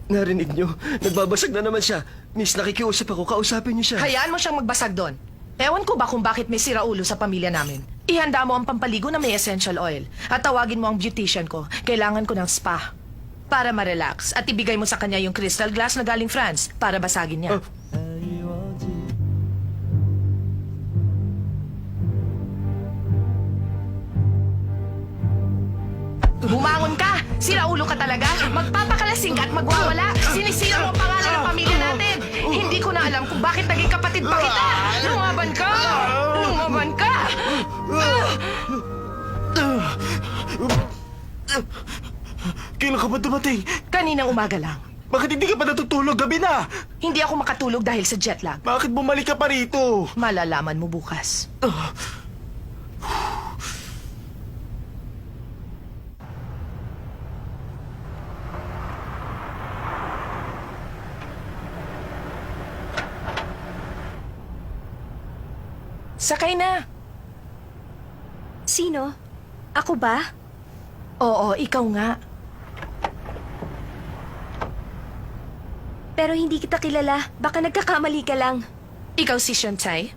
Narinig niyo? Nagbabasag na naman siya. Miss, nakikiusap ako. Kausapin niyo siya. Hayaan mo siyang magbasag doon. Ewan ko ba kung bakit may siraulo sa pamilya namin. Ihanda mo ang pampaligo na may essential oil. At tawagin mo ang beautician ko. Kailangan ko ng spa. Para ma-relax. At ibigay mo sa kanya yung crystal glass na galing France. Para basagin niya. Bumangon ka! Siraulo ka talaga! Magpapakalasing ka at magwawala! Sinisira mo ang pangalan ng pamilya natin! Hindi ko na alam kung bakit naging kapatid pa kita! Lumaban ka! Lumaban ka! Kailan ka ba dumating? Kaninang umaga lang. Bakit hindi ka pa natutulog? Gabi na! Hindi ako makatulog dahil sa jet lag. Bakit bumalik ka pa rito? Malalaman mo bukas. Sakay na. Sino? Ako ba? Oo, ikaw nga. Pero hindi kita kilala. Baka nagkakamali ka lang. Ikaw si Shantay?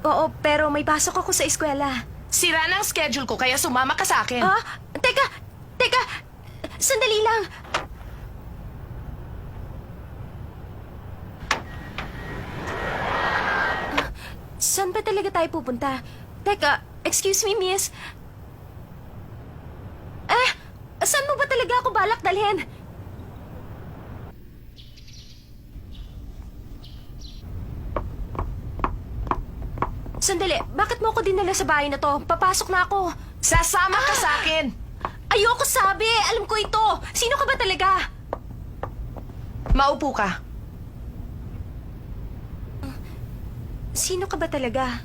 Oo, pero may pasok ako sa eskwela. Sira na ang schedule ko kaya sumama ka sa akin. Ah, teka! Sandali lang. Saan ba talaga tayo pupunta? Teka, excuse me, miss. Saan mo ba talaga ako balak dalhin? Sandali, bakit mo ako dinala sa bahay na to? Papasok na ako. Sasama ka sa akin. Ayoko sabi! Alam ko ito! Sino ka ba talaga? Maupo ka. Sino ka ba talaga?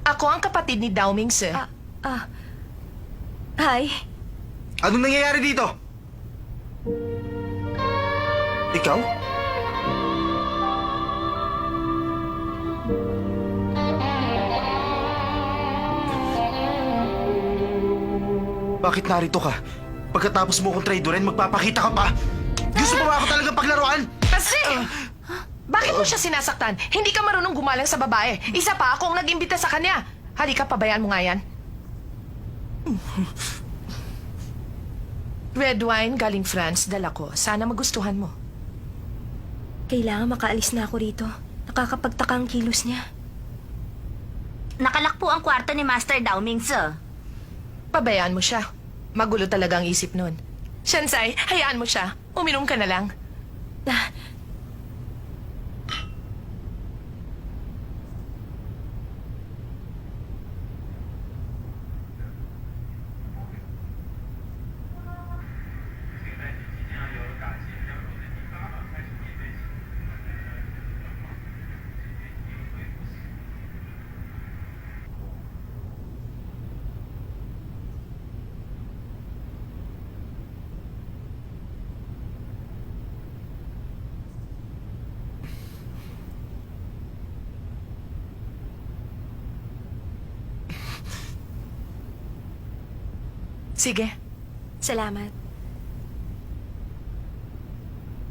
Ako ang kapatid ni Dao Mingse. Hi. Anong nangyayari dito? Ikaw? Bakit narito ka? Pagkatapos mo kong traidorin, magpapakita ka pa? Gusto mo ba ako talagang paglaruan? Kasi... Bakit mo siya sinasaktan? Hindi ka marunong gumalang sa babae. Isa pa, ako ang nag-imbita sa kanya. Halika, pabayaan mo nga yan. Red wine galing France, dala ko. Sana magustuhan mo. Kailangan makaalis na ako rito. Nakakapagtaka ang kilos niya. Nakalak po ang kwarto ni Master Dao Mingse. Pabayaan mo siya. Magulo talaga ang isip nun. Shansai, hayaan mo siya. Uminom ka na lang. Sige. Salamat.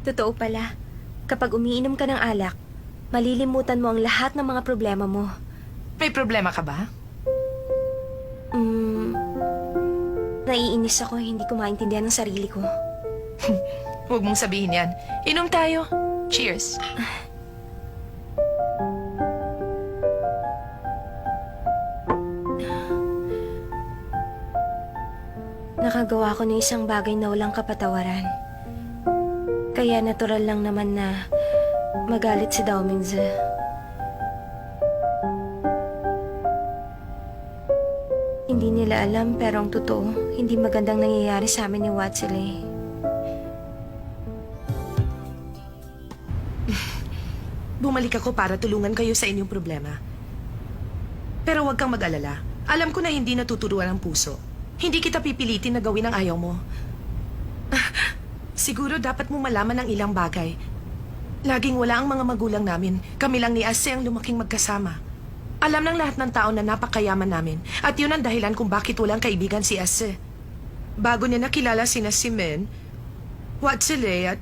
Totoo pala, kapag umiinom ka ng alak, malilimutan mo ang lahat ng mga problema mo. May problema ka ba? Naiinis ako, hindi ko maintindihan ang sarili ko. Huwag mong sabihin yan. Inom tayo. Cheers. Nakagawa ko ng isang bagay na walang kapatawaran. Kaya natural lang naman na magalit si Dao Mingze. Hindi nila alam pero ang totoo, hindi magandang nangyayari sa amin ni Watsile. Bumalik ako para tulungan kayo sa inyong problema. Pero huwag kang mag-alala. Alam ko na hindi natuturuan ang puso. Hindi kita pipilitin na gawin ang ayaw mo. Siguro dapat mo malaman ng ilang bagay. Laging wala ang mga magulang namin. Kami lang ni Ase ang lumaking magkasama. Alam ng lahat ng tao na napakayaman namin. At yun ang dahilan kung bakit walang kaibigan si Ase. Bago niya nakilala sina si Men, Watsile at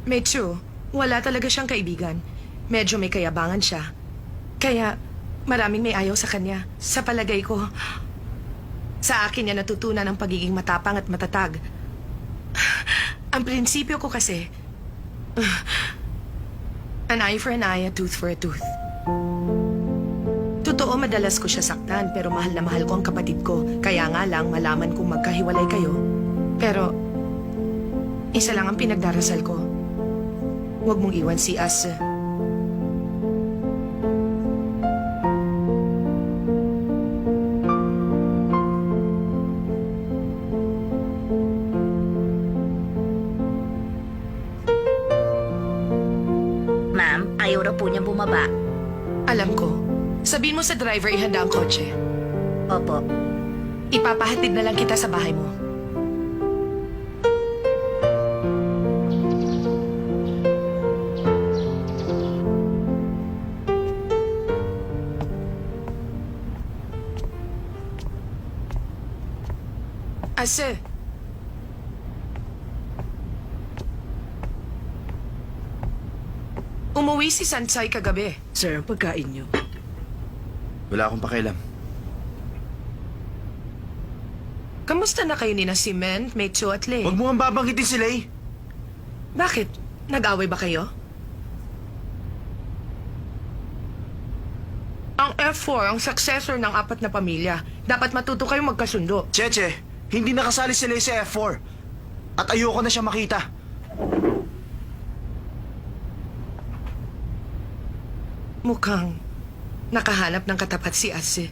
Meitsu, wala talaga siyang kaibigan. Medyo may kayabangan siya. Kaya maraming may ayaw sa kanya. Sa palagay ko, sa akin niya natutunan ang pagiging matapang at matatag. Ang prinsipyo ko kasi, an eye for an eye, a tooth for a tooth. Totoo, madalas ko siya saktan, pero mahal na mahal ko ang kapatid ko. Kaya nga lang, malaman kong magkahiwalay kayo. Pero, isa lang ang pinagdarasal ko. Huwag mong iwan si As. Ma'am, ayaw na po niya bumaba. Alam ko. Sabihin mo sa driver ihanda ang kotse. Opo. Ipapahatid na lang kita sa bahay mo. Ase. Umuwi si Sansay kagabi. Sir, ang pagkain niyo. Wala akong pakialam. Kamusta na kayo ni na si Men, Meitsu at Lei? Huwag mo ang babanggitin si Lei. Bakit? Nag-away ba kayo? Ang F4, ang successor ng 4 na pamilya. Dapat matuto kayo magkasundo. Cheche, hindi nakasali si Lei sa F4. At ayoko na siya makita. Mukhang nakahanap ng katapat si Ase.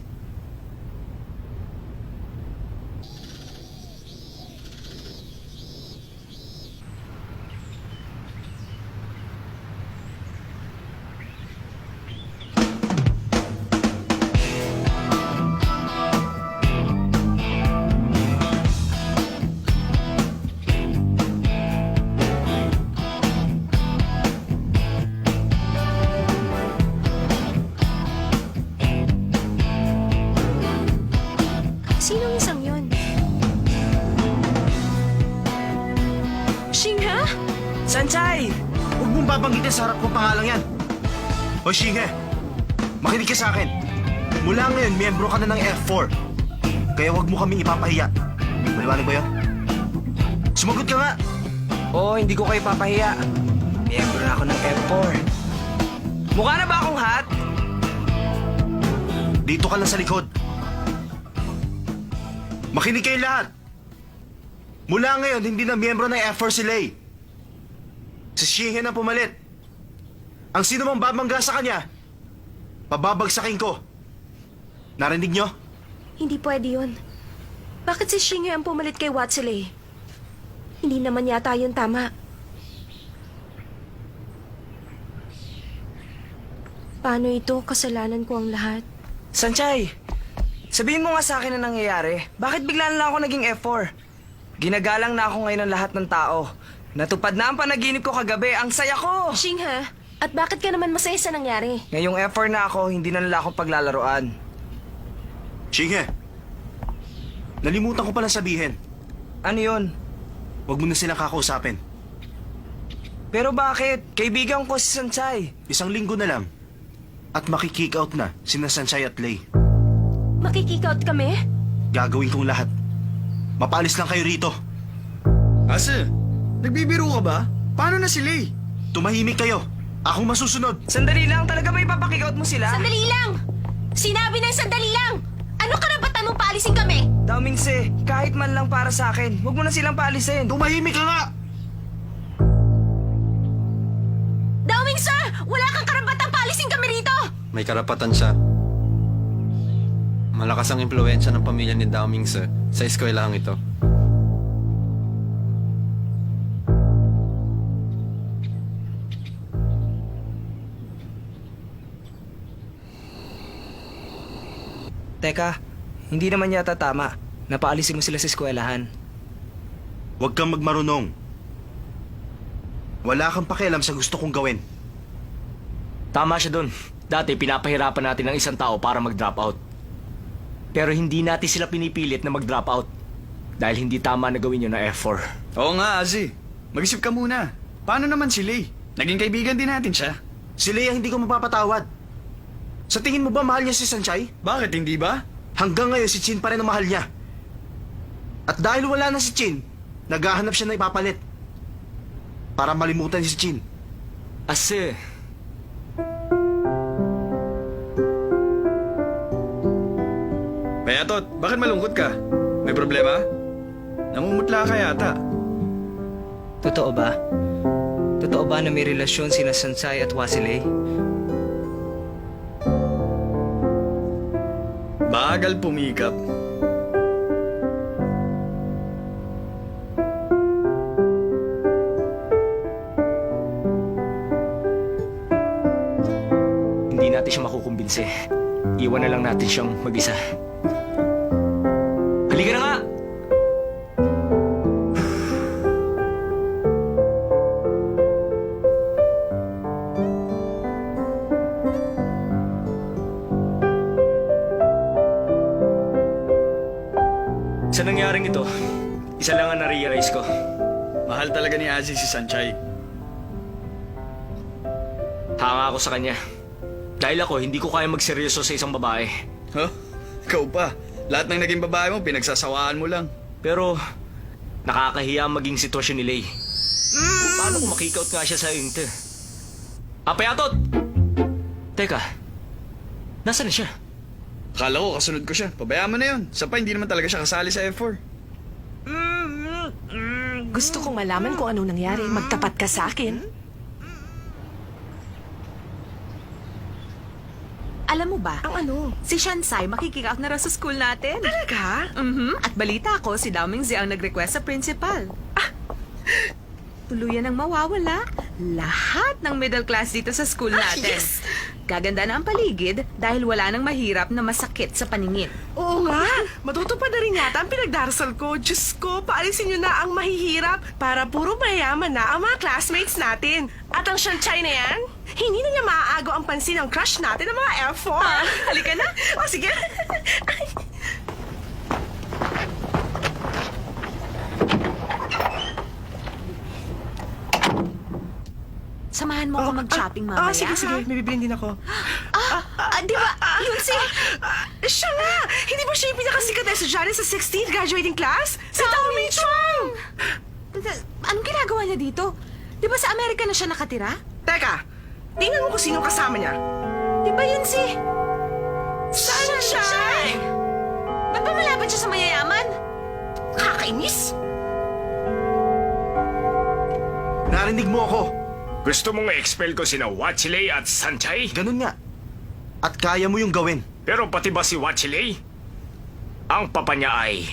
Sinong isang yun? Shingha? Sanchay! Huwag mong babanggitin sa harap kong pangalang yan. O Shinge, makinig ka sa akin. Mula ngayon, miyembro ka na ng F4. Kaya huwag mo kaming ipapahiya. Maliwanag ba yun? Sumagot ka nga! Oo, hindi ko kayo papahiya. Miyembro na ako ng F4. Mukha na ba akong hat? Dito ka lang sa likod. Makinig kayo lahat. Mula ngayon, hindi na miyembro ng F4 si Lei. Si Shinge na pumalit. Ang sino mang babangga sa kanya, pababagsakin ko. Narinig nyo? Hindi pwede yun. Bakit si Shinghe ang pumalit kay Watsile? Hindi naman yata yun tama. Paano ito? Kasalanan ko ang lahat. Sanchay, sabihin mo nga sa akin na nangyayari. Bakit bigla na lang ako naging F4? Ginagalang na ako ngayon ng lahat ng tao. Natupad na ang panaginip ko kagabi. Ang saya ko! Shinghe, at bakit ka naman masaya sa nangyari? Ngayong F4 na ako, hindi na nila akong paglalaroan. Shinge, nalimutan ko pala sabihin. Ano yun? Huwag mo na silang kakausapin. Pero bakit? Kaibigan ko si Sanchay. 1 linggo na lang. At makikick out na sina Sanchay at Lei. Makikikout kami? Gagawin kong lahat. Mapalis lang kayo rito. Ase, nagbibiro ka ba? Paano na si Lei? Tumahimik kayo. Akong masusunod. Sandali lang, talaga ba ipapakikout mo sila? Sandali lang! Sinabi ng sandali lang! Ano karapatan mong paalisin kami? Daomingse, kahit man lang para sa akin, huwag mo na silang paalisin. Tumahimik ka nga! Dawing sir! Wala kang karapatang paalisin kami rito! May karapatan siya. Malakas ang impluensya ng pamilya ni Dao Mingse sa eskwelahang ito. Teka, hindi naman yata tama. Napaalisin mo sila sa eskwelahan. Huwag kang magmarunong. Wala kang pakialam sa gusto kong gawin. Tama siya dun. Dati pinapahirapan natin ang isang tao para mag-drop out. Pero hindi natin sila pinipilit na mag-drop out. Dahil hindi tama na gawin yun na F4. Oo nga, Azi. mag-isip ka muna. Paano naman si Lay? Naging kaibigan din natin siya. Si Leia hindi ko mapapatawad. Sa tingin mo ba mahal niya si Sanchay? Bakit, hindi ba? Hanggang ngayon si Chin pa rin ang mahal niya. At dahil wala na si Chin, naghahanap siya na ipapalit. Para malimutan si Chin. Ase, Bayatot, bakit malungkot ka? May problema? Namumutla ka yata. Totoo ba? Totoo ba na may relasyon sina Sansay at Wasilay? Bagal pumikap. hindi natin siya makukumbinsi. Iwan na lang natin siyang mag-isa. Halika na nga! Sa nangyaring ito, isa lang ang na-realize ko. Mahal talaga ni Aziz si Sanchay. Hanga ako sa kanya. Dahil ako, hindi ko kaya magseryoso sa isang babae. Huh? Ikaw pa. Lahat ng naging babae mo, pinagsasawaan mo lang. Pero, nakakahiya ang maging sitwasyon ni Lay. Paano kung makikaut nga siya sa Inte? Payatot! Teka, nasaan na siya? Akala ko, kasunod ko siya. Pabayaan mo na yun. Sa pa, hindi naman talaga siya kasali sa F4. Gusto kong malaman kung ano nangyari. Magtapat ka sa akin. Alam mo ba, Ang ano? si Shansai makikikout na raw sa school natin. Talaga? At balita ko, si Dao Mingzi ang nag-request sa principal. Tuluyan ang mawawala. Lahat ng middle class dito sa school natin. yes! Gaganda na ang paligid dahil wala nang mahirap na masakit sa paningin. Oo nga. Matutupad na rin yata ang pinagdarasal ko. Diyos ko, paalisin nyo na ang mahihirap para puro mayaman na ang mga classmates natin. At ang Shanchay na yan, hindi na niya maaagaw ang pansin ng crush natin ng mga F4. Halika na. O, sige. Samahan mo ako mag-shopping mamaya. Sige, sige. ha? May bibilin din ako. Di ba? Yun si... Siya nga! Hindi ba siya yung pinakasikat na estudyante sa 16th graduating class? Si Tommy Chong! Anong ginagawa niya dito? Di ba sa Amerika na siya nakatira? Teka, tingnan mo kung sino kasama niya. Di ba yun si... Sunshine! Ba't ba malapit siya sa mayayaman? Kakainis! Narinig mo ako. Gusto mong i-expel ko sina Wachilei at Sanchay? Ganun nga. At kaya mo yung gawin. Pero pati ba si Wachilei? Ang papa niya ay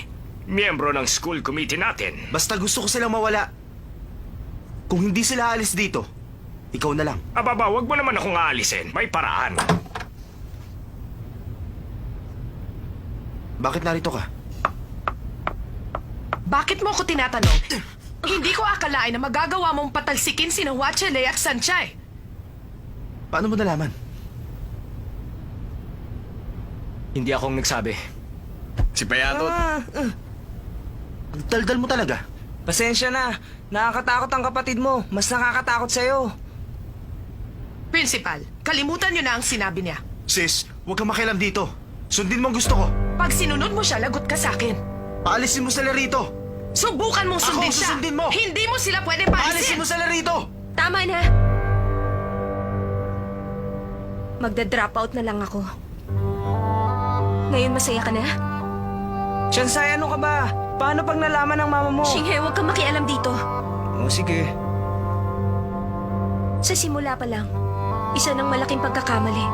miyembro ng school committee natin. Basta gusto ko silang mawala. Kung hindi sila alis dito, ikaw na lang. Ababa, wag mo naman akong aalisin. May paraan. Bakit narito ka? Bakit mo ako tinatanong? Hindi ko akalain na magagawa mong patalsikin sina Wachilei at Sanchay. Paano mo nalaman? Hindi akong nagsabi. Si Bayatot. Ang daldal mo talaga. Pasensya na. Nakakatakot ang kapatid mo. Mas nakakatakot sa'yo. Principal, kalimutan niyo na ang sinabi niya. Sis, huwag kang makialam dito. Sundin mo ang gusto ko. Pag sinunod mo siya, lagot ka sa akin. Paalisin mo sila rito. Subukan mong Ako, sundin siya. susundin mo. Hindi mo sila pwede Paalisin paalisin. mo sila rito. Tama na. Magda-drop out na lang ako. Ngayon masaya ka na? Shansay, ano ka ba? Paano pag nalaman ng mama mo? Shinghe, huwag kang makialam dito. Oh, sige. Sa simula pa lang, isa ng malaking pagkakamali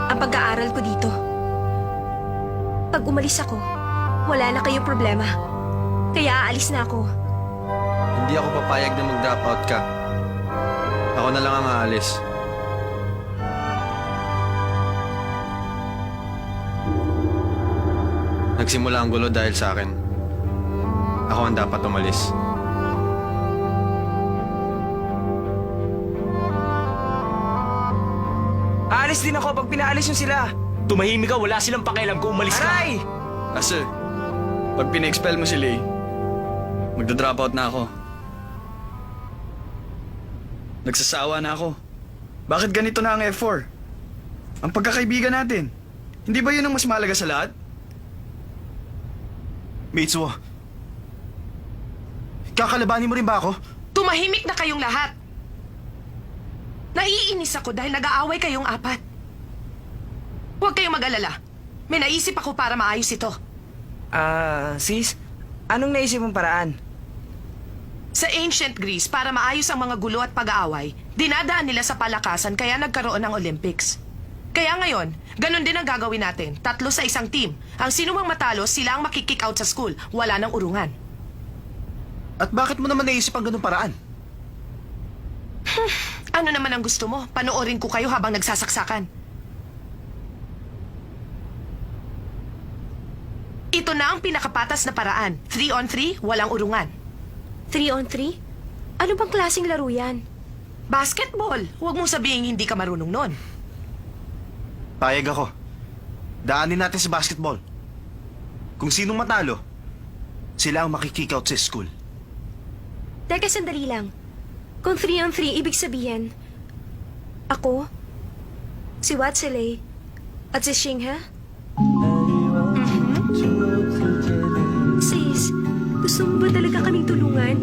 ang pag-aaral ko dito. Pag umalis ako, wala na kayong problema. Kaya aalis na ako. Hindi ako papayag na mag-drop out ka. Ako na lang ang aalis. Nagsimula ang gulo dahil sa akin. Ako ang dapat umalis. Aalis din ako pag pinaalis nyo sila. Tumahimik ka, wala silang pakialam kung umalis ka. Aray! Kasi, pag pina-expel mo si Lay, magda-drop out na ako. Nagsasawa na ako. Bakit ganito na ang F4? Ang pagkakaibigan natin. Hindi ba yun ang mas mahalaga sa lahat? Mitsuo, kakalabanin mo rin ba ako? Tumahimik na kayong lahat. Naiinis ako dahil nag-aaway kayong apat. Huwag kayong mag-alala. May naisip ako para maayos ito. Sis, anong naisip mong paraan? Sa ancient Greece, para maayos ang mga gulo at pag-aaway, dinadaan nila sa palakasan kaya nagkaroon ng Olympics. Kaya ngayon, ganun din ang gagawin natin. 3 sa isang team. Ang sinumang matalo, sila ang makikick out sa school. Wala nang urungan. At bakit mo naman naisip ang ganung paraan? Ano naman ang gusto mo? Panoorin ko kayo habang nagsasaksakan. Ito na ang pinakapatas na paraan. 3-on-3, walang urungan. 3-on-3? Ano bang klaseng laro yan? Basketball. Huwag mong sabihin hindi ka marunong nun. Payag ako. Daanin natin sa basketball. Kung sinong matalo, sila ang makikick out sa school. Teka, sandali lang. Kung 3-on-3, ibig sabihin, ako, si Watsilay, at si Shingha? Sis, gusto mo ba talaga kaming tulungan?